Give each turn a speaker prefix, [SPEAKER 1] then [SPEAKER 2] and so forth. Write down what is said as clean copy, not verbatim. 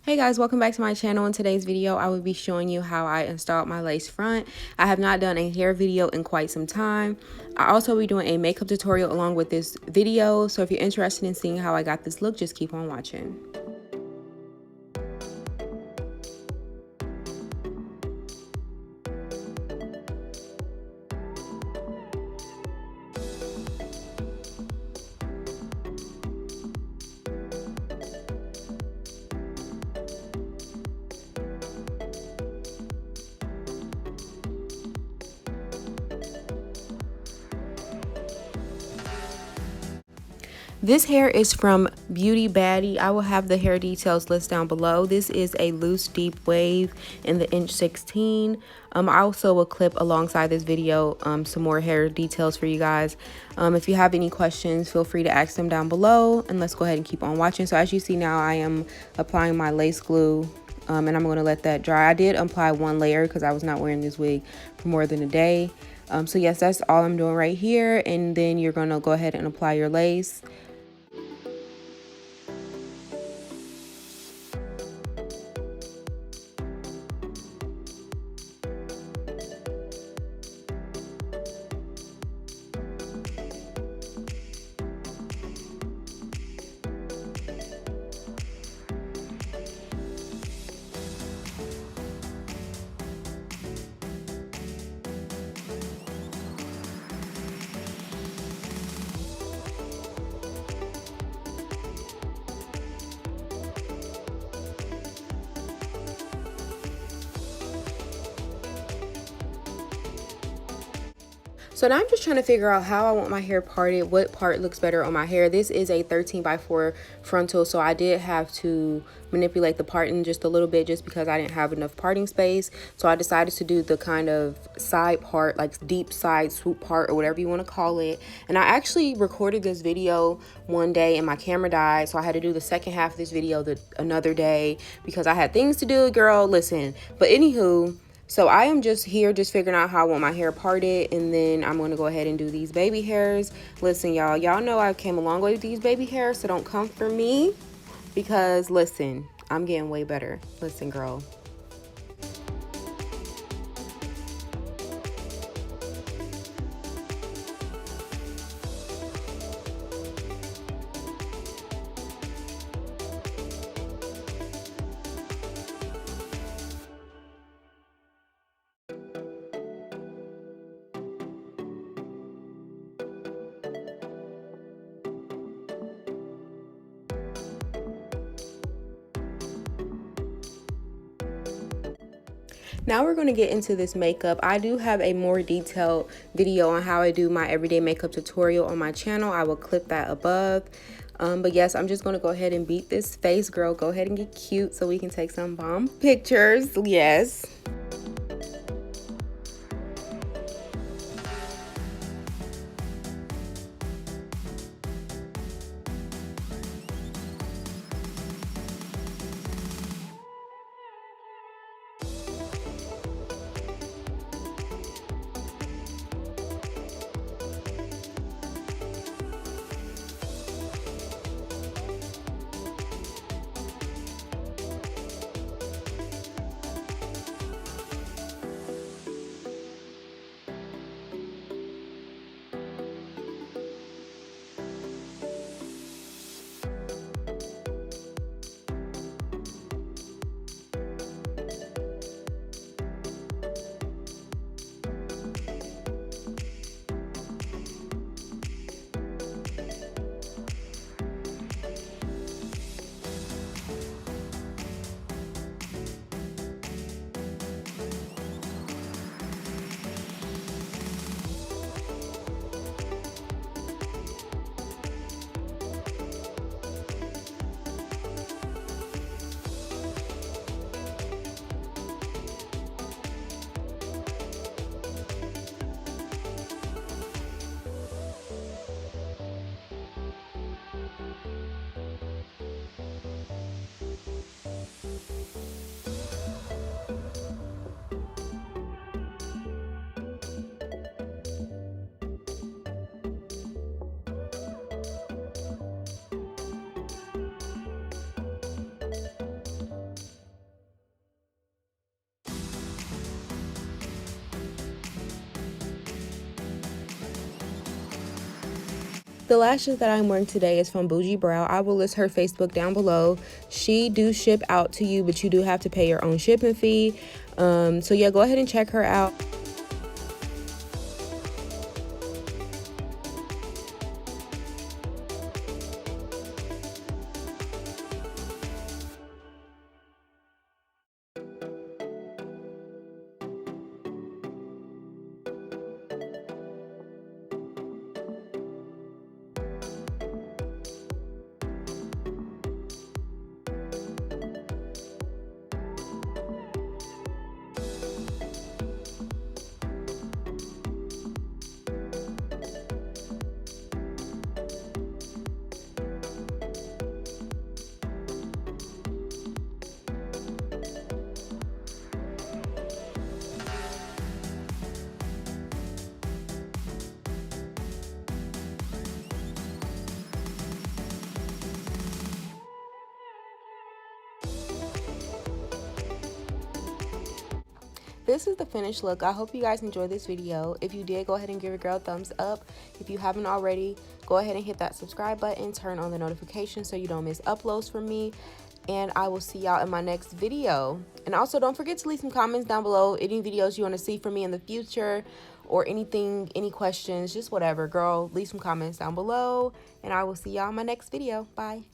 [SPEAKER 1] Hey guys, welcome back to my channel. In today's video, I will be showing you how I installed my lace front. I have not done a hair video in quite some time. I also will be doing a makeup tutorial along with this video. So if you're interested in seeing how I got this look, just keep on watching. This hair is from Baddie. I will have the hair details list down below. This is a loose deep wave in the inch 16. I also will clip alongside this video some more hair details for you guys. If you have any questions, feel free to ask them down below, and let's go ahead and keep on watching. So as you see now, I am applying my lace glue and I'm going to let that dry. I did apply one layer because I was not wearing this wig for more than a day. So yes, that's all I'm doing right here, and then you're going to go ahead and apply your lace. So now I'm just trying to figure out how I want my hair parted, what part looks better on my hair. This is a 13x4 frontal, so I did have to manipulate the parting just a little bit just because I didn't have enough parting space. So I decided to do the kind of side part, like deep side swoop part or whatever you want to call it. And I actually recorded this video one day and my camera died, so I had to do the second half of this video another day because I had things to do, girl, listen. But anywho, so I am just here just figuring out how I want my hair parted, and then I'm going to go ahead and do these baby hairs. Listen, y'all know I came a long way with these baby hairs, so don't come for me because, listen, I'm getting way better. Listen, girl. Now we're going to get into this makeup. I do have a more detailed video on how I do my everyday makeup tutorial on my channel. I will clip that above. But yes, I'm just going to go ahead and beat this face, girl. Go ahead and get cute so we can take some bomb pictures. Yes. The lashes that I'm wearing today is from Bougie Brow. I will list her Facebook down below. She do ship out to you, but you do have to pay your own shipping fee. So yeah, go ahead and check her out. This is the finished look. I hope you guys enjoyed this video. If you did, go ahead and give your girl a thumbs up. If you haven't already, go ahead and hit that subscribe button, turn on the notifications so you don't miss uploads from me, and I will see y'all in my next video. And also, don't forget to leave some comments down below, any videos you want to see from me in the future, or anything, any questions, just whatever. Girl, leave some comments down below, and I will see y'all in my next video. Bye.